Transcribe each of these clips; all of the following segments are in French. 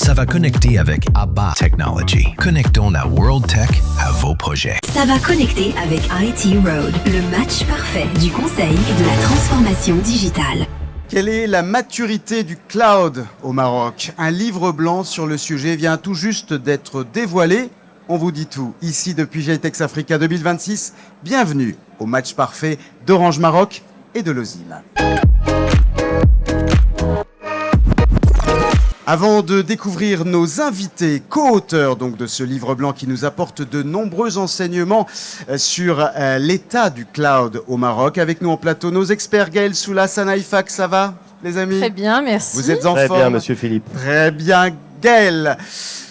Ça va connecter avec ABBA Technology. Connectons la World Tech à vos projets. Ça va connecter avec IT Road, le match parfait du conseil et de la transformation digitale. Quelle est la maturité du cloud au Maroc? Un livre blanc sur le sujet vient tout juste d'être dévoilé. On vous dit tout, ici depuis GITEX Africa 2026. Bienvenue au match parfait d'Orange Maroc et de l'OSIM. Avant de découvrir nos invités, co-auteurs donc de ce livre blanc qui nous apporte de nombreux enseignements sur l'état du cloud au Maroc, avec nous en plateau nos experts Gaël Soula, Sana Ifak, ça va les amis? Très bien, merci. Vous êtes en Très forme? bien, monsieur Philippe. Très bien, Gaël.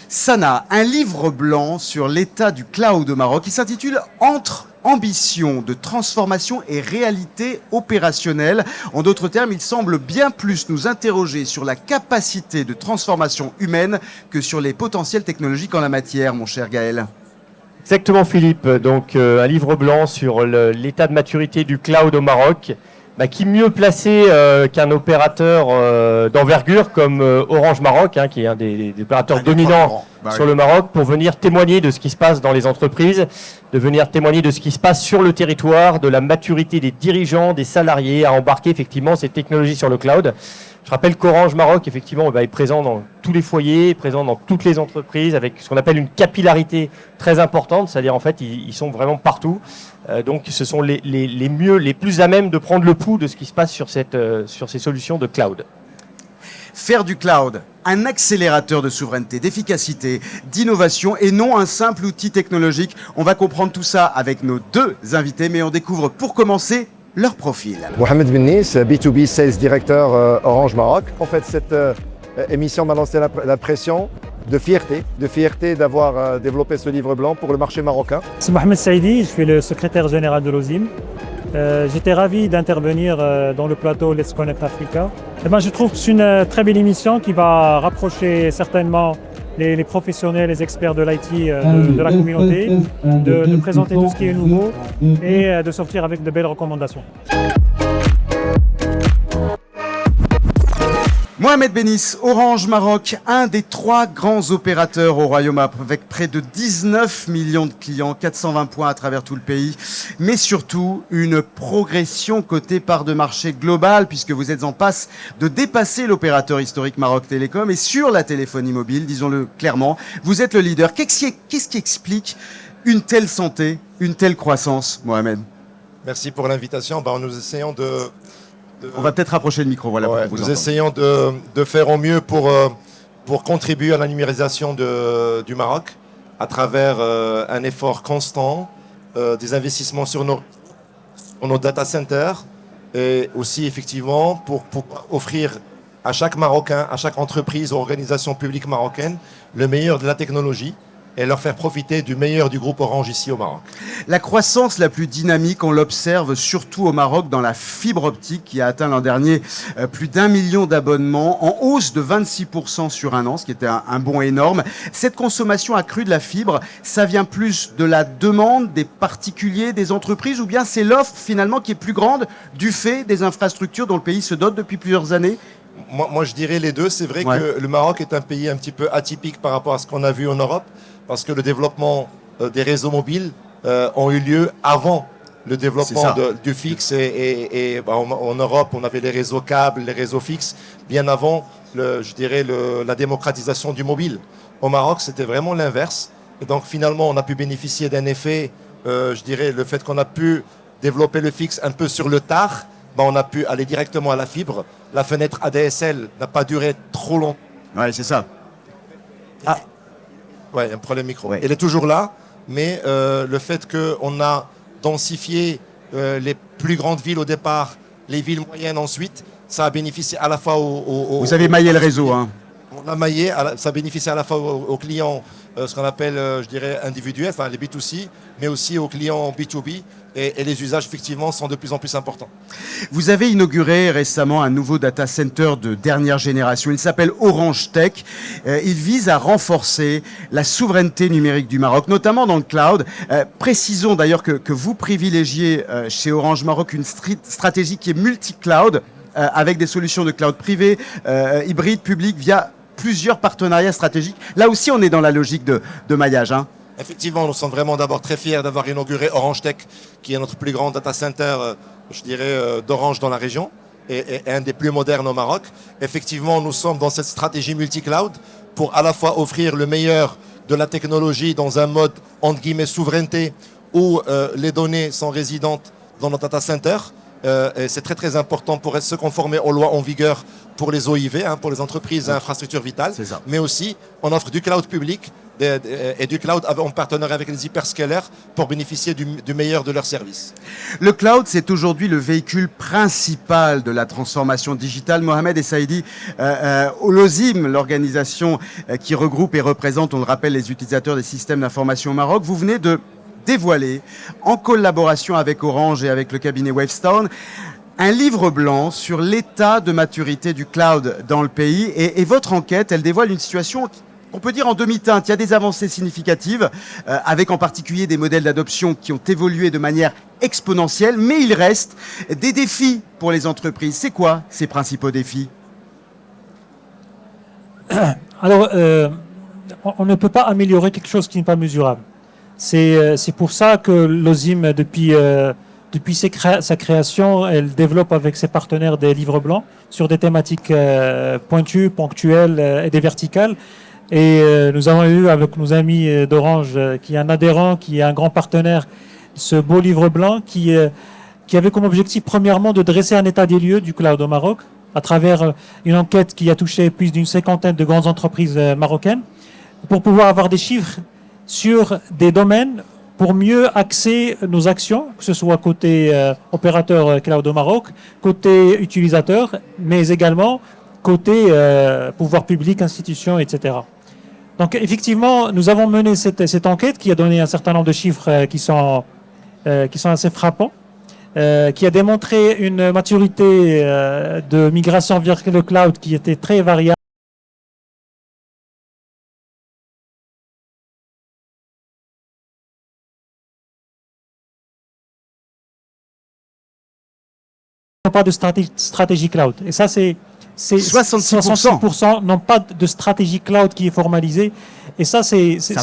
Sana, un livre blanc sur l'état du cloud au Maroc qui s'intitule « Entre ambition de transformation et réalité opérationnelle ». En d'autres termes, il semble bien plus nous interroger sur la capacité de transformation humaine que sur les potentiels technologiques en la matière, mon cher Gaël. Exactement, Philippe. Donc, un livre blanc sur l'état de maturité du cloud au Maroc. Qui mieux placé qu'un opérateur d'envergure comme Orange Maroc, qui est un des opérateurs dominants sur le Maroc, pour venir témoigner de ce qui se passe dans les entreprises, de venir témoigner de ce qui se passe sur le territoire, de la maturité des dirigeants, des salariés à embarquer effectivement ces technologies sur le cloud. Je rappelle qu'Orange Maroc, effectivement, est présent dans tous les foyers, présent dans toutes les entreprises, avec ce qu'on appelle une capillarité très importante, c'est-à-dire en fait, ils sont vraiment partout. Donc, ce sont les mieux, les plus à même de prendre le pouls de ce qui se passe sur ces solutions de cloud. Faire du cloud un accélérateur de souveraineté, d'efficacité, d'innovation et non un simple outil technologique. On va comprendre tout ça avec nos deux invités, mais on découvre pour commencer leur profil. Mohamed Bennis, B2B Sales Director Orange Maroc. En fait, cette émission m'a lancé la pression de fierté d'avoir développé ce livre blanc pour le marché marocain. C'est Mohamed Saïdi, je suis le secrétaire général de l'OSIM. J'étais ravi d'intervenir dans le plateau Let's Connect Africa. Je trouve que c'est une très belle émission qui va rapprocher certainement les professionnels, les experts de l'IT de la communauté, de présenter tout ce qui est nouveau et de sortir avec de belles recommandations. Mohamed Bennis, Orange Maroc, un des 3 grands opérateurs au Royaume avec près de 19 millions de clients, 420 points à travers tout le pays, mais surtout une progression côté part de marché globale puisque vous êtes en passe de dépasser l'opérateur historique Maroc Télécom et sur la téléphonie mobile, disons-le clairement, vous êtes le leader. Qu'est-ce qui explique une telle santé, une telle croissance, Mohamed? Merci pour l'invitation. Nous essayons On va peut-être rapprocher le micro, voilà. Ouais, nous essayons de faire au mieux pour contribuer à la numérisation du Maroc à travers un effort constant, des investissements sur nos data centers et aussi effectivement pour offrir à chaque Marocain, à chaque entreprise ou organisation publique marocaine le meilleur de la technologie et leur faire profiter du meilleur du groupe Orange ici au Maroc. La croissance la plus dynamique, on l'observe surtout au Maroc dans la fibre optique qui a atteint l'an dernier plus d'1 million d'abonnements, en hausse de 26% sur un an, ce qui était un bond énorme. Cette consommation accrue de la fibre, ça vient plus de la demande des particuliers, des entreprises, ou bien c'est l'offre finalement qui est plus grande du fait des infrastructures dont le pays se dote depuis plusieurs années? Moi, je dirais les deux. C'est vrai que le Maroc est un pays un petit peu atypique par rapport à ce qu'on a vu en Europe, parce que le développement des réseaux mobiles ont eu lieu avant le développement du fixe. En Europe, on avait les réseaux câbles, les réseaux fixes, bien avant, la démocratisation du mobile. Au Maroc, c'était vraiment l'inverse. Et donc, finalement, on a pu bénéficier d'un effet, le fait qu'on a pu développer le fixe un peu sur le tard, on a pu aller directement à la fibre. La fenêtre ADSL n'a pas duré trop longtemps. Ouais, c'est ça. Ouais, un problème micro. Ouais. Elle est toujours là, mais le fait qu'on a densifié les plus grandes villes au départ, les villes moyennes ensuite, ça a bénéficié à la fois Vous avez maillé le réseau, hein. On a maillé, ça bénéficie à la fois aux clients, ce qu'on appelle, individuels, enfin les B2C, mais aussi aux clients B2B. Et les usages, effectivement, sont de plus en plus importants. Vous avez inauguré récemment un nouveau data center de dernière génération. Il s'appelle Orange Tech. Il vise à renforcer la souveraineté numérique du Maroc, notamment dans le cloud. Précisons d'ailleurs que vous privilégiez chez Orange Maroc une stratégie qui est multi-cloud, avec des solutions de cloud privé, hybride, public, via plusieurs partenariats stratégiques. Là aussi, on est dans la logique de maillage. Hein. Effectivement, nous sommes vraiment d'abord très fiers d'avoir inauguré Orange Tech, qui est notre plus grand data center, je dirais, d'Orange dans la région, et un des plus modernes au Maroc. Effectivement, nous sommes dans cette stratégie multi-cloud pour à la fois offrir le meilleur de la technologie dans un mode, entre guillemets, souveraineté, où les données sont résidentes dans nos data centers. C'est très très important pour se conformer aux lois en vigueur pour les OIV, hein, pour les entreprises et infrastructures vitales. Mais aussi, on offre du cloud public et du cloud en partenariat avec les hyperscalers pour bénéficier du meilleur de leurs services. Le cloud, c'est aujourd'hui le véhicule principal de la transformation digitale. Mohamed et Saïdi, l'OSIM, l'organisation qui regroupe et représente, on le rappelle, les utilisateurs des systèmes d'information au Maroc, vous venez de dévoiler, en collaboration avec Orange et avec le cabinet Wavestone, un livre blanc sur l'état de maturité du cloud dans le pays. Et votre enquête, elle dévoile une situation qu'on peut dire en demi-teinte. Il y a des avancées significatives, avec en particulier des modèles d'adoption qui ont évolué de manière exponentielle, mais il reste des défis pour les entreprises. C'est quoi ces principaux défis ? Alors, on ne peut pas améliorer quelque chose qui n'est pas mesurable. C'est pour ça que l'OSIM, depuis sa création, elle développe avec ses partenaires des livres blancs sur des thématiques pointues, ponctuelles et des verticales. Et nous avons eu avec nos amis d'Orange, qui est un adhérent, qui est un grand partenaire, ce beau livre blanc qui avait comme objectif premièrement de dresser un état des lieux du cloud au Maroc à travers une enquête qui a touché plus d'une 50aine de grandes entreprises marocaines pour pouvoir avoir des chiffres sur des domaines pour mieux axer nos actions, que ce soit côté opérateur cloud au Maroc, côté utilisateur, mais également côté pouvoir public, institutions, etc. Donc effectivement, nous avons mené cette enquête qui a donné un certain nombre de chiffres qui sont assez frappants, qui a démontré une maturité de migration vers le cloud qui était très variable. Pas de stratégie cloud. Et ça, c'est 66% n'ont pas de stratégie cloud qui est formalisée. Et ça, ça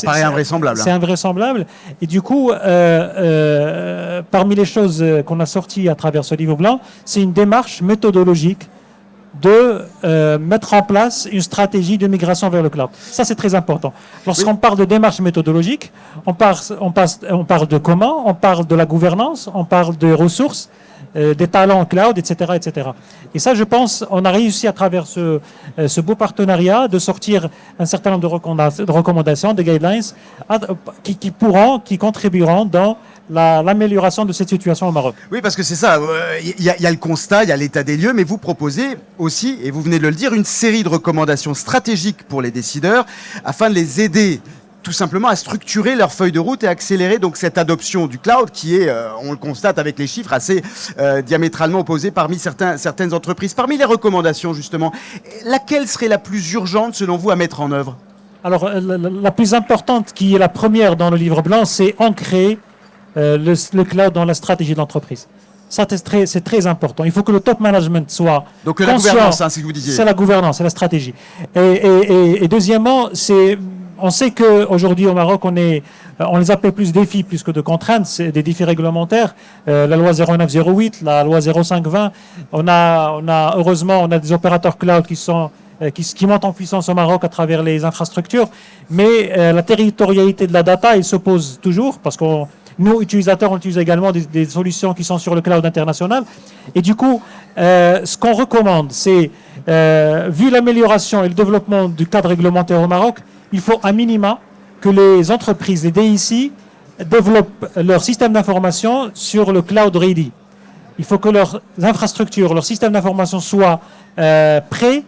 paraît invraisemblable. C'est invraisemblable. Et du coup, parmi les choses qu'on a sorties à travers ce livre blanc, c'est une démarche méthodologique de mettre en place une stratégie de migration vers le cloud. Ça, c'est très important. Lorsqu'on parle de démarche méthodologique, on parle de comment, on parle de la gouvernance, on parle des ressources, des talents cloud, etc., etc. Et ça, je pense, on a réussi à travers ce beau partenariat de sortir un certain nombre de recommandations, de guidelines, qui contribueront dans l'amélioration de cette situation au Maroc. Oui, parce que c'est ça, il y a le constat, il y a l'état des lieux, mais vous proposez aussi, et vous venez de le dire, une série de recommandations stratégiques pour les décideurs afin de les aider tout simplement à structurer leur feuille de route et accélérer donc cette adoption du cloud qui est, on le constate avec les chiffres, assez diamétralement opposés parmi certaines entreprises. Parmi les recommandations, justement, laquelle serait la plus urgente selon vous à mettre en œuvre ? Alors, la plus importante, qui est la première dans le livre blanc, c'est ancrer le cloud dans la stratégie de l'entreprise. Ça, c'est très important. Il faut que le top management soit donc la gouvernance, hein, c'est ce que vous disiez. C'est la gouvernance, c'est la stratégie. Et deuxièmement, on sait qu'aujourd'hui au Maroc, on les appelle plus défis plus que de contraintes, c'est des défis réglementaires. La loi 0908, la loi 0520. Heureusement, on a des opérateurs cloud qui montent en puissance au Maroc à travers les infrastructures. Mais la territorialité de la data, elle se pose toujours parce que nous, utilisateurs, on utilise également des solutions qui sont sur le cloud international. Et du coup, ce qu'on recommande, c'est, vu l'amélioration et le développement du cadre réglementaire au Maroc, il faut à minima que les entreprises, les DIC, développent leur système d'information sur le cloud ready. Il faut que leurs infrastructures, leur système d'information soient prêts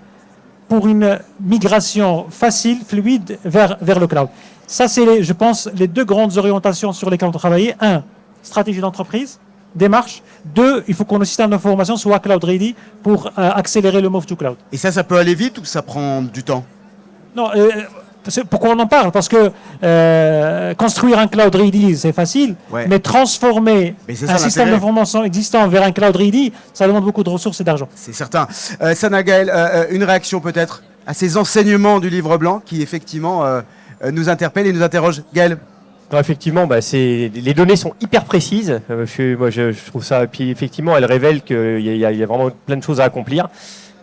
pour une migration facile, fluide vers le cloud. Ça, c'est, je pense, les deux grandes orientations sur lesquelles on doit travailler. 1, stratégie d'entreprise, démarche. 2, il faut que nos systèmes d'information soient cloud ready pour accélérer le move to cloud. Et ça peut aller vite ou ça prend du temps ? Non, pourquoi on en parle ? Parce que construire un cloud ready, c'est facile, mais transformer un système d'information existant vers un cloud ready, ça demande beaucoup de ressources et d'argent. C'est certain. Sana Gaël, une réaction peut-être ? à ces enseignements du livre blanc qui effectivement nous interpellent et nous interrogent. Gaël? Non, effectivement, les données sont hyper précises. Je trouve ça. Et puis effectivement, elles révèlent qu'il y a vraiment plein de choses à accomplir.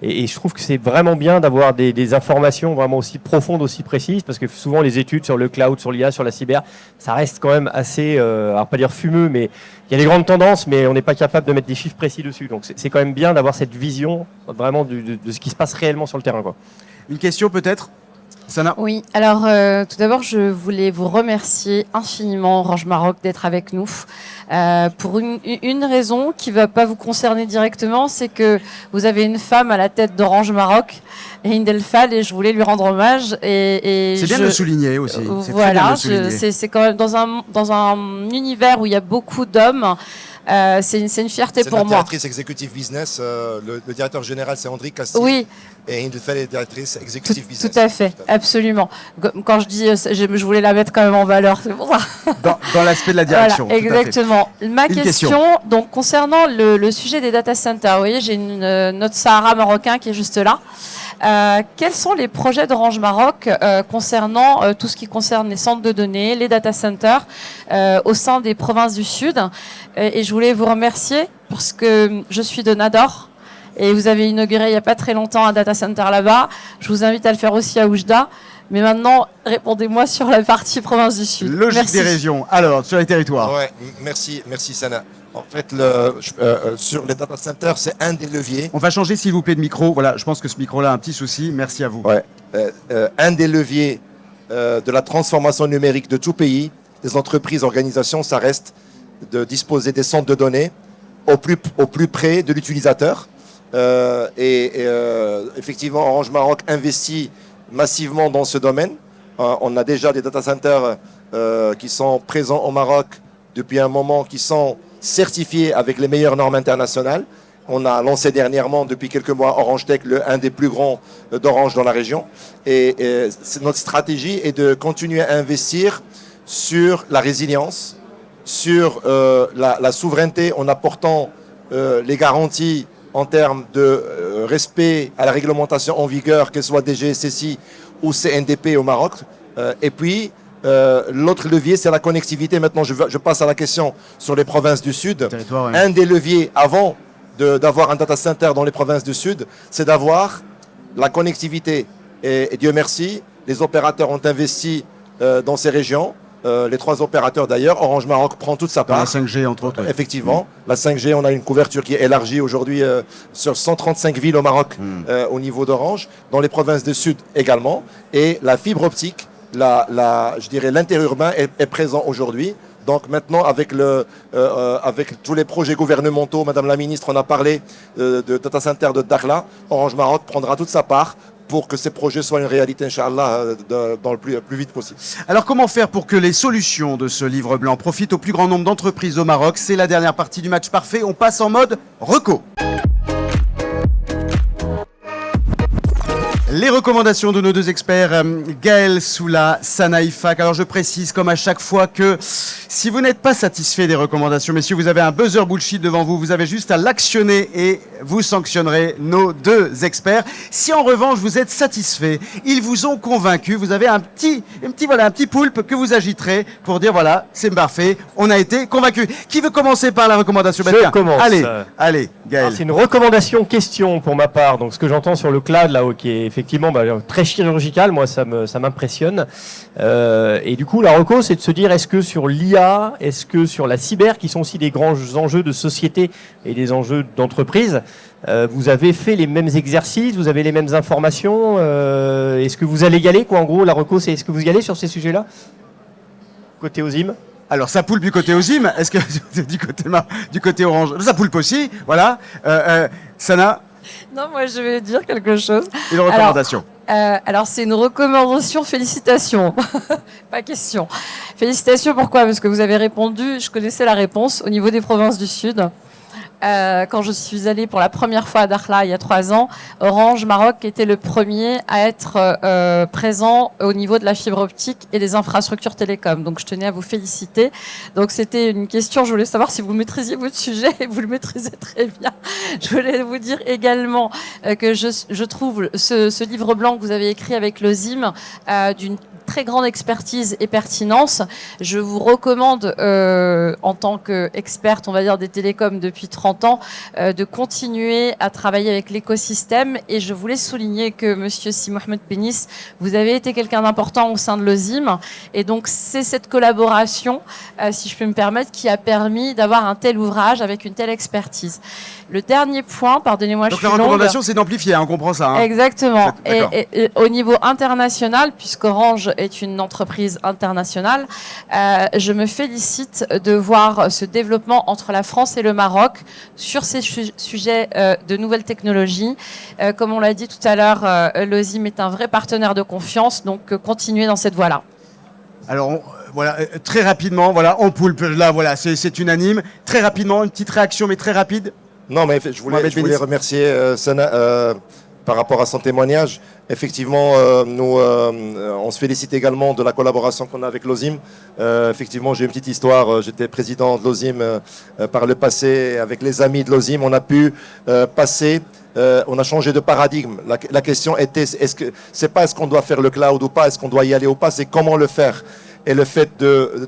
Et je trouve que c'est vraiment bien d'avoir des informations vraiment aussi profondes, aussi précises, parce que souvent les études sur le cloud, sur l'IA, sur la cyber, ça reste quand même assez, alors pas dire fumeux, mais il y a des grandes tendances, mais on n'est pas capable de mettre des chiffres précis dessus. Donc c'est quand même bien d'avoir cette vision vraiment de ce qui se passe réellement sur le terrain, quoi. Une question peut-être, Sana? Oui, alors tout d'abord, je voulais vous remercier infiniment, Orange Maroc, d'être avec nous. Pour une raison qui ne va pas vous concerner directement, c'est que vous avez une femme à la tête d'Orange Maroc, Hind El Fall, et je voulais lui rendre hommage. C'est bien de le souligner aussi. Voilà, c'est quand même dans un univers où il y a beaucoup d'hommes. C'est une fierté pour moi. C'est la directrice exécutive business. Le directeur général, c'est André Cassis. Oui. Et Hind El Fall est directrice exécutive business. Tout à fait, absolument. Quand je dis, je voulais la mettre quand même en valeur, c'est pour ça. Dans l'aspect de la direction. Voilà, exactement. Ma question, donc concernant le sujet des data centers, vous voyez, j'ai notre Sahara marocain qui est juste là. Quels sont les projets d'Orange Maroc concernant tout ce qui concerne les centres de données, les data centers au sein des provinces du Sud? Et je voulais vous remercier parce que je suis de Nador et vous avez inauguré il n'y a pas très longtemps un data center là-bas. Je vous invite à le faire aussi à Oujda. Mais maintenant, répondez-moi sur la partie province du Sud. Logique des régions. Alors, sur les territoires. Ouais, merci Sana. En fait, sur les data centers, c'est un des leviers. On va changer, s'il vous plaît, de micro. Voilà, je pense que ce micro-là a un petit souci. Merci à vous. Ouais. Un des leviers de la transformation numérique de tout pays, des entreprises, organisations, ça reste de disposer des centres de données au plus près de l'utilisateur. Effectivement, Orange Maroc investit massivement dans ce domaine. On a déjà des data centers qui sont présents au Maroc depuis un moment, qui sont certifiés avec les meilleures normes internationales. On a lancé dernièrement, depuis quelques mois, Orange Tech, un des plus grands d'Orange dans la région. Et notre stratégie est de continuer à investir sur la résilience, sur la souveraineté, en apportant les garanties en termes de respect à la réglementation en vigueur, qu'elle soit DGSSI ou CNDP au Maroc. Et puis, l'autre levier, c'est la connectivité. Maintenant, je passe à la question sur les provinces du Sud. Un des leviers, avant d'avoir un data center dans les provinces du Sud, c'est d'avoir la connectivité. Et Dieu merci, les opérateurs ont investi dans ces régions. Les 3 opérateurs d'ailleurs, Orange Maroc prend toute sa part. La 5G entre autres. Effectivement, la 5G, on a une couverture qui est élargie aujourd'hui sur 135 villes au Maroc au niveau d'Orange, dans les provinces du Sud également. Et la fibre optique, je dirais l'interurbain est présent aujourd'hui. Donc maintenant, avec tous les projets gouvernementaux, Madame la Ministre, on a parlé de data center de Dakhla, Orange Maroc prendra toute sa part pour que ces projets soient une réalité, Inch'Allah, dans le plus vite possible. Alors comment faire pour que les solutions de ce livre blanc profitent au plus grand nombre d'entreprises au Maroc? C'est la dernière partie du match parfait. On passe en mode reco. Les recommandations de nos 2 experts, Gaël Soula, Sana Ifak. Alors je précise comme à chaque fois que si vous n'êtes pas satisfait des recommandations, messieurs, vous avez un buzzer bullshit devant vous. Vous avez juste à l'actionner et vous sanctionnerez nos 2 experts. Si en revanche vous êtes satisfait, ils vous ont convaincu, vous avez un petit poulpe que vous agiterez pour dire voilà, c'est parfait, on a été convaincu. Qui veut commencer par la recommandation? Je commence. Allez, Gaël. C'est une recommandation question pour ma part. Donc ce que j'entends sur le cloud là, qui est effectivement très chirurgical, moi ça m'impressionne. Et du coup, la reco, c'est de se dire est-ce que sur l'IA, est-ce que sur la cyber, qui sont aussi des grands enjeux de société et des enjeux d'entreprise, vous avez fait les mêmes exercices, vous avez les mêmes informations, est-ce que vous allez y aller, quoi, en gros, la reco, c'est est-ce que vous y allez sur ces sujets-là? Côté OSIM. Alors, ça poulpe du côté OSIM, est-ce que du côté Orange? Ça poulpe aussi, voilà. Sana? Non, moi je vais dire quelque chose. Une recommandation. Alors c'est une recommandation, félicitations. Pas question. Félicitations, pourquoi? Parce que vous avez répondu, je connaissais la réponse, au niveau des provinces du Sud. quand je suis allée pour la première fois à Dakhla il y a 3 ans, Orange Maroc était le premier à être présent au niveau de la fibre optique et des infrastructures télécom. Donc je tenais à vous féliciter. Donc c'était une question, je voulais savoir si vous maîtrisiez votre sujet et vous le maîtrisez très bien. Je voulais vous dire également que je trouve ce livre blanc que vous avez écrit avec l'OSIM d'une très grande expertise et pertinence. Je vous recommande, en tant qu'experte, on va dire, des télécoms depuis 30 ans, de continuer à travailler avec l'écosystème. Et je voulais souligner que, monsieur Si Mohamed Pénis, vous avez été quelqu'un d'important au sein de l'OSIM. Et donc, c'est cette collaboration, si je peux me permettre, qui a permis d'avoir un tel ouvrage avec une telle expertise. Le dernier point, pardonnez-moi, je suis longue. Donc la recommandation, c'est d'amplifier, on comprend ça. Exactement. Et au niveau international, puisqu'Orange est une entreprise internationale, je me félicite de voir ce développement entre la France et le Maroc sur ces sujets de nouvelles technologies. Comme on l'a dit tout à l'heure, l'OSIM est un vrai partenaire de confiance, donc continuez dans cette voie-là. Alors, voilà, très rapidement, voilà, en poulpe, là, voilà, c'est unanime. Très rapidement, une petite réaction, mais très rapide. Non, mais je voulais remercier Sana par rapport à son témoignage. Effectivement, nous, on se félicite également de la collaboration qu'on a avec l'OSIM. Effectivement, j'ai une petite histoire. J'étais président de l'OSIM par le passé. Avec les amis de l'OSIM, on a pu passer... on a changé de paradigme. La question était, c'est pas est-ce qu'on doit faire le cloud ou pas, est-ce qu'on doit y aller ou pas, c'est comment le faire. Et le fait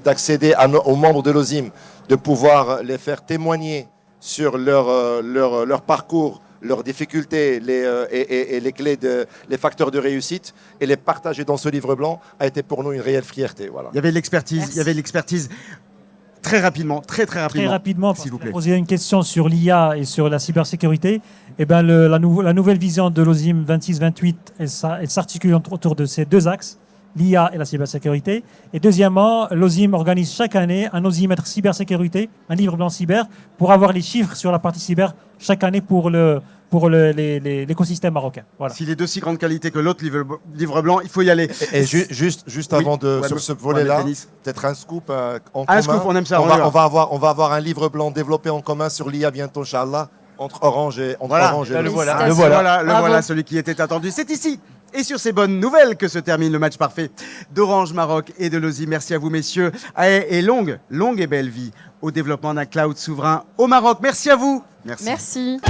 d'accéder aux membres de l'OSIM, de pouvoir les faire témoigner sur leur parcours, leurs difficultés et les clés, les facteurs de réussite, et les partager dans ce livre blanc a été pour nous une réelle fierté. Voilà. Il y avait l'expertise. Très rapidement, très rapidement. Très rapidement, s'il vous plaît. Poser une question sur l'IA et sur la cybersécurité. Eh ben, la nouvelle vision de l'OSIM 26-28, elle s'articule autour de ces deux axes, l'IA et la cybersécurité. Et deuxièmement, l'OSIM organise chaque année un osimètre cybersécurité, un livre blanc cyber, pour avoir les chiffres sur la partie cyber chaque année pour l'écosystème marocain. Voilà. S'il est d'aussi grande qualité que l'autre livre blanc, il faut y aller. Et juste avant sur ce volet-là, peut-être un scoop en commun. Un scoop, on aime ça. On va avoir un livre blanc développé en commun sur l'IA bientôt, Inch'Allah, entre Orange et le voilà, celui qui était attendu. C'est ici. Et sur ces bonnes nouvelles que se termine le match parfait d'Orange Maroc et de l'OSIM. Merci à vous, messieurs. Et longue et belle vie au développement d'un cloud souverain au Maroc. Merci à vous. Merci.